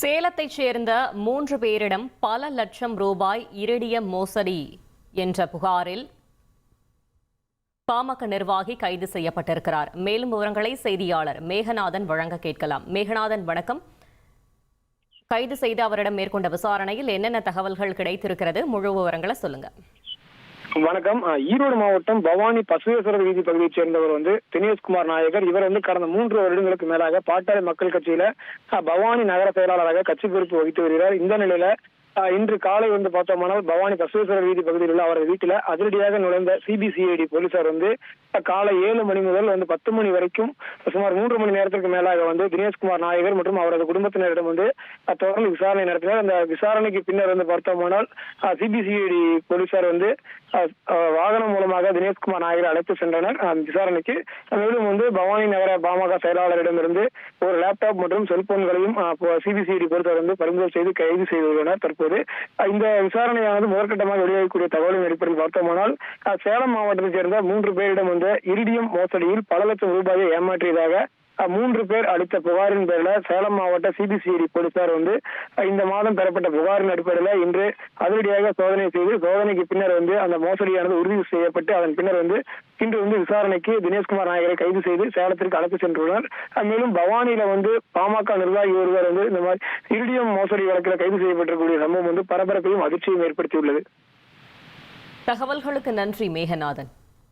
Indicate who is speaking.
Speaker 1: சேலத்தைச் சேர்ந்த 3 பேரிடம் பல லட்சம் ரூபாய் இரிடியம் மோசடி என்ற புகாரில் பாமக நிர்வாகி கைது செய்யப்பட்டிருக்கிறார். மேலும் விவரங்களை செய்தியாளர் மேகநாதன் வழங்க கேட்கலாம். மேகநாதன், வணக்கம். கைது செய்து அவரிடம் மேற்கொண்ட விசாரணையில் என்னென்ன தகவல்கள் கிடைத்திருக்கிறது? முழு விவரங்களை சொல்லுங்க.
Speaker 2: வணக்கம். ஈரோடு மாவட்டம் பவானி பசுவேஸ்வரர் வீதி பகுதியைச் சேர்ந்தவர் தினேஷ்குமார் நாயகர். இவர் கடந்த 3 வருடங்களுக்கு மேலாக பாட்டாளி மக்கள் கட்சியில பவானி நகர செயலாளராக கட்சி பொறுப்பு வகித்து வருகிறார். இந்த நிலையில இன்று காலை பார்த்தோம்னால் பவானி பசுவேஸ்வரர் வீதி பகுதியில் உள்ள அவரது வீட்டில் அதிரடியாக நுழைந்த சிபிசிஐடி போலீசார் காலை 7 மணி முதல் 10 மணி வரைக்கும் சுமார் 3 மணி நேரத்திற்கு மேலாக தினேஷ்குமார் நாயகர் மற்றும் அவரது குடும்பத்தினரிடம் தொடர்ந்து விசாரணை நடத்தினார். அந்த விசாரணைக்கு பின்னர் பார்த்தோம்னால் சிபிசிஐடி போலீசார் வாகனம் மூலமாக தினேஷ்குமார் நாயகரை அழைத்து சென்றனர் விசாரணைக்கு. மேலும் பவானி நகர பாமக செயலாளரிடமிருந்து ஒரு லேப்டாப் மற்றும் செல்போன்களையும் சிபிசிஐடி போலீசார் பறிமுதல் செய்து கைது செய்துள்ளனர். தற்போது இந்த விசாரணையானது முதற்கட்டமாக வெளியாகக்கூடிய தகவலின் அடிப்படையில் பார்த்தோமானால் சேலம் மாவட்டத்தைச் சேர்ந்த 3 பேரிடம் இரிடியம் மோசடியில் பல லட்சம் ரூபாயை ஏமாற்றியதாக 3 பேர் அளித்த புகாரின் பேரில் சேலம் மாவட்ட சிபிசிஐடி போலீசார் இந்த மாதம் பெறப்பட்ட புகாரின் அடிப்படையில் இன்று அதிரடியாக சோதனை செய்து சோதனைக்கு பின்னர் அந்த மோசடியானது உறுதி செய்யப்பட்டு அதன் பின்னர் இன்று விசாரணைக்கு தினேஷ்குமார் நாயகரை கைது செய்து சேலத்திற்கு அழைத்து சென்றுள்ளனர். மேலும் பவானியில பாமக நிர்வாகி ஒருவர் இந்த மாதிரி இரிடியம் மோசடி வழக்கில் கைது செய்யப்பட்டிருக்கக்கூடிய சம்பவம் பரபரப்பையும் அதிர்ச்சியும் ஏற்படுத்தியுள்ளது.
Speaker 1: தகவல்களுக்கு நன்றி மேகநாதன்.